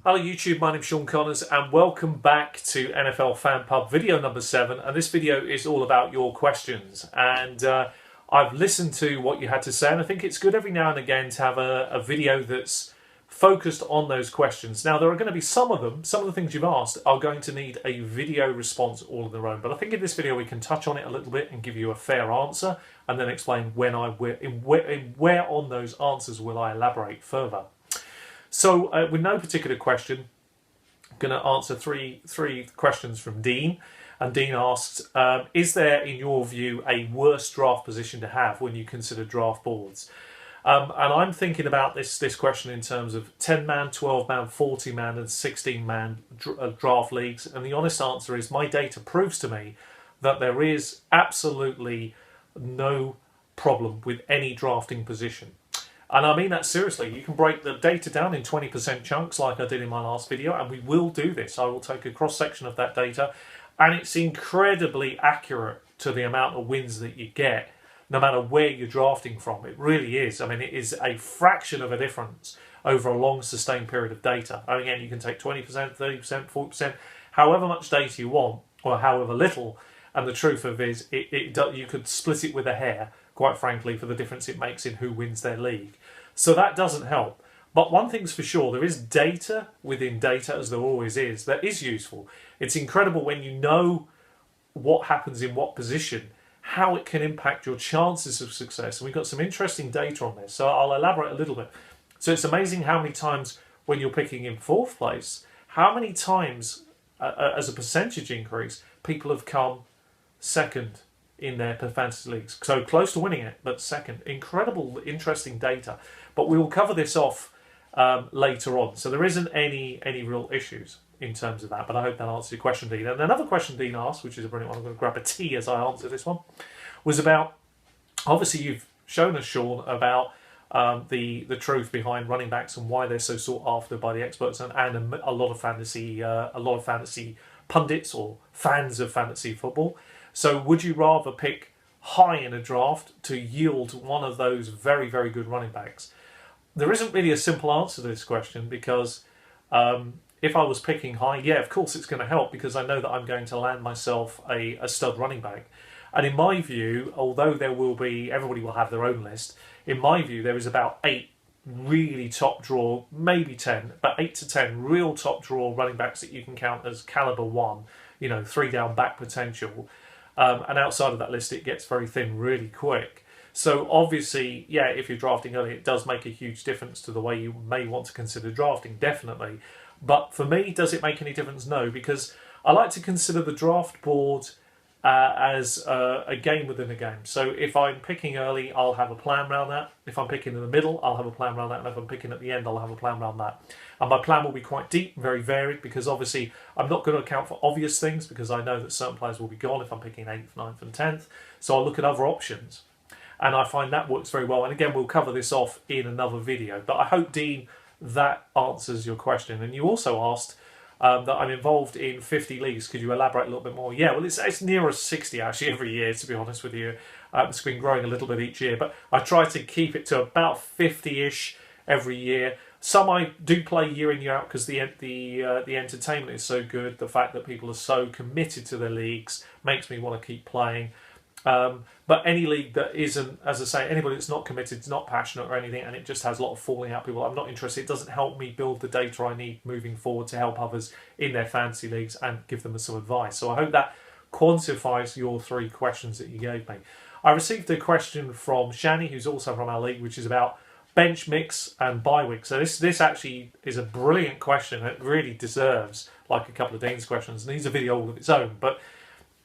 Hello YouTube, my name's Sean Connors and welcome back to NFL Fan Pub video number 7, and this video is all about your questions. And I've listened to what you had to say, and I think it's good every now and again to have a video that's focused on those questions. Now there are going to be some of the things you've asked are going to need a video response all on their own, but I think in this video we can touch on it a little bit and give you a fair answer and then explain where on those answers will I elaborate further. So, with no particular question, I'm going to answer three questions from Dean. And Dean asks, is there, in your view, a worse draft position to have when you consider draft boards? And I'm thinking about this question in terms of 10-man, 12-man, 40-man and 16-man draft leagues. And the honest answer is my data proves to me that there is absolutely no problem with any drafting position. And I mean that seriously. You can break the data down in 20% chunks like I did in my last video, and we will do this. I will take a cross-section of that data, and it's incredibly accurate to the amount of wins that you get, no matter where you're drafting from. It really is. I mean, it is a fraction of a difference over a long, sustained period of data. And again, you can take 20%, 30%, 40%, however much data you want, or however little, and the truth of it is, you could split it with a hair, quite frankly, for the difference it makes in who wins their league. So that doesn't help. But one thing's for sure, there is data within data, as there always is, that is useful. It's incredible when you know what happens in what position, how it can impact your chances of success. And we've got some interesting data on this, so I'll elaborate a little bit. So it's amazing how many times when you're picking in 4th place, how many times, as a percentage increase, people have come second in their fantasy leagues. So close to winning it, but second. Incredible, interesting data. But we will cover this off later on. So there isn't any real issues in terms of that. But I hope that answers your question, Dean. And another question Dean asked, which is a brilliant one, I'm going to grab a tea as I answer this one, was about, obviously you've shown us, Sean, about the truth behind running backs and why they're so sought after by the experts and a lot of fantasy pundits or fans of fantasy football. So would you rather pick high in a draft to yield one of those very, very good running backs? There isn't really a simple answer to this question because if I was picking high, yeah, of course it's going to help because I know that I'm going to land myself a stud running back. And in my view, although everybody will have their own list, in my view there is about 8 really top draw, maybe 10, but 8 to 10 real top draw running backs that you can count as caliber 1, 3 down back potential. And outside of that list, it gets very thin really quick. So obviously, yeah, if you're drafting early, it does make a huge difference to the way you may want to consider drafting, definitely. But for me, does it make any difference? No, because I like to consider the draft board as a game within a game. So if I'm picking early, I'll have a plan around that. If I'm picking in the middle, I'll have a plan around that. And if I'm picking at the end, I'll have a plan around that. And my plan will be quite deep, very varied, because obviously I'm not going to account for obvious things because I know that certain players will be gone if I'm picking 8th, 9th and 10th. So I'll look at other options. And I find that works very well. And again, we'll cover this off in another video. But I hope, Dean, that answers your question. And you also asked that I'm involved in 50 leagues. Could you elaborate a little bit more? Yeah, well, it's nearer 60 actually every year, to be honest with you. It's been growing a little bit each year, but I try to keep it to about 50-ish every year. Some I do play year in, year out because the entertainment is so good. The fact that people are so committed to their leagues makes me want to keep playing. But any league that isn't, as I say, anybody that's not committed, not passionate or anything, and it just has a lot of falling out people, I'm not interested. It doesn't help me build the data I need moving forward to help others in their fantasy leagues and give them some advice. So I hope that quantifies your 3 questions that you gave me. I received a question from Shani, who's also from our league, which is about bench mix and bye week. So this actually is a brilliant question. It really deserves like a couple of Dean's questions and needs a video all of its own. But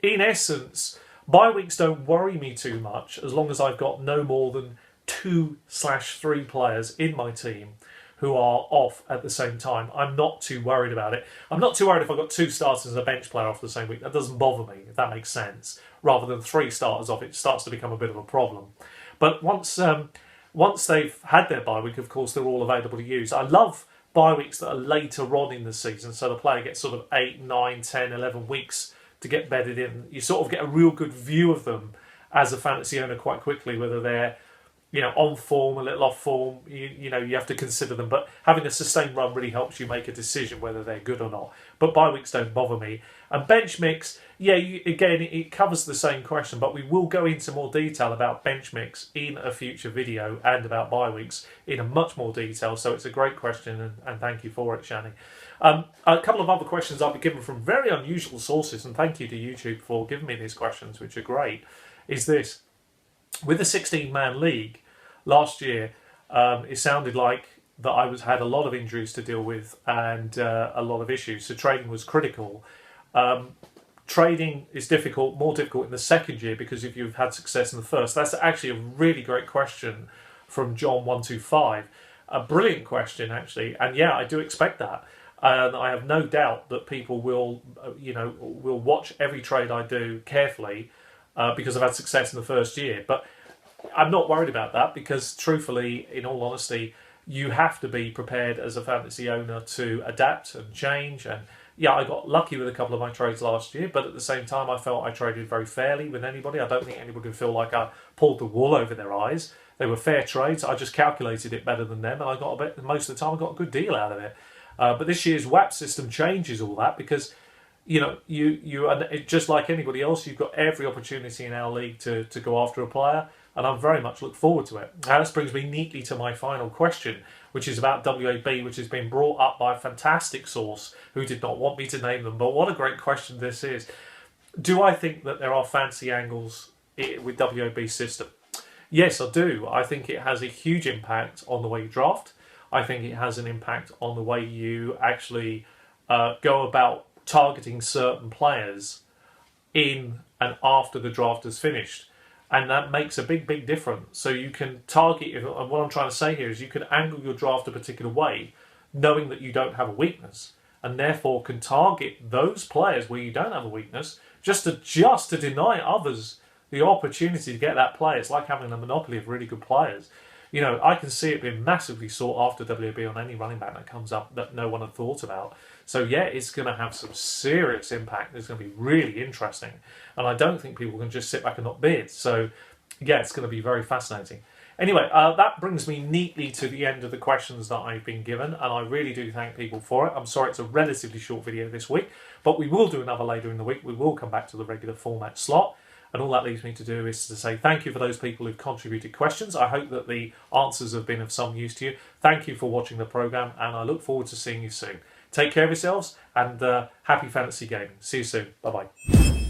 in essence, bye weeks don't worry me too much as long as I've got no more than 2/3 players in my team who are off at the same time. I'm not too worried about it. I'm not too worried if I've got 2 starters and a bench player off the same week. That doesn't bother me, if that makes sense. Rather than 3 starters off, it starts to become a bit of a problem. But once they've had their bye week, of course, they're all available to use. I love bye weeks that are later on in the season, so the player gets sort of 8, 9, 10, 11 weeks to get bedded in. You sort of get a real good view of them as a fantasy owner quite quickly, whether they're on form, a little off form, you have to consider them. But having a sustained run really helps you make a decision whether they're good or not. But bye weeks don't bother me. And bench mix, again, it covers the same question, but we will go into more detail about bench mix in a future video and about bye weeks in a much more detail. So it's a great question, and thank you for it, Shani. A couple of other questions I've been given from very unusual sources, and thank you to YouTube for giving me these questions, which are great, is this. With the 16-man league last year, it sounded like that I had a lot of injuries to deal with and a lot of issues. So trading was critical. Trading is difficult, more difficult in the second year because if you've had success in the first. That's actually a really great question from John125. A brilliant question, actually. And yeah, I do expect that. And I have no doubt that people will watch every trade I do carefully because I've had success in the first year. But I'm not worried about that because, truthfully, in all honesty, you have to be prepared as a fantasy owner to adapt and change. And yeah, I got lucky with a couple of my trades last year, but at the same time, I felt I traded very fairly with anybody. I don't think anybody would feel like I pulled the wool over their eyes. They were fair trades. I just calculated it better than them, and I got a bit. Most of the time, I got a good deal out of it. But this year's WAP system changes all that because you just like anybody else, you've got every opportunity in our league to go after a player, and I very much look forward to it. Now, this brings me neatly to my final question, which is about WAB, which has been brought up by a fantastic source who did not want me to name them, but what a great question this is. Do I think that there are fancy angles with WAB system? Yes, I do. I think it has a huge impact on the way you draft. I think it has an impact on the way you actually go about targeting certain players in and after the draft is finished. And that makes a big, big difference. So you can target, and what I'm trying to say here is you can angle your draft a particular way, knowing that you don't have a weakness, and therefore can target those players where you don't have a weakness, just to deny others the opportunity to get that player. It's like having a monopoly of really good players. I can see it being massively sought after WB on any running back that comes up that no one had thought about. So yeah, it's going to have some serious impact. It's going to be really interesting. And I don't think people can just sit back and not bid. So yeah, it's going to be very fascinating. Anyway, that brings me neatly to the end of the questions that I've been given. And I really do thank people for it. I'm sorry it's a relatively short video this week, but we will do another later in the week. We will come back to the regular format slot. And all that leaves me to do is to say thank you for those people who've contributed questions. I hope that the answers have been of some use to you. Thank you for watching the programme, and I look forward to seeing you soon. Take care of yourselves, and happy fantasy gaming. See you soon. Bye-bye.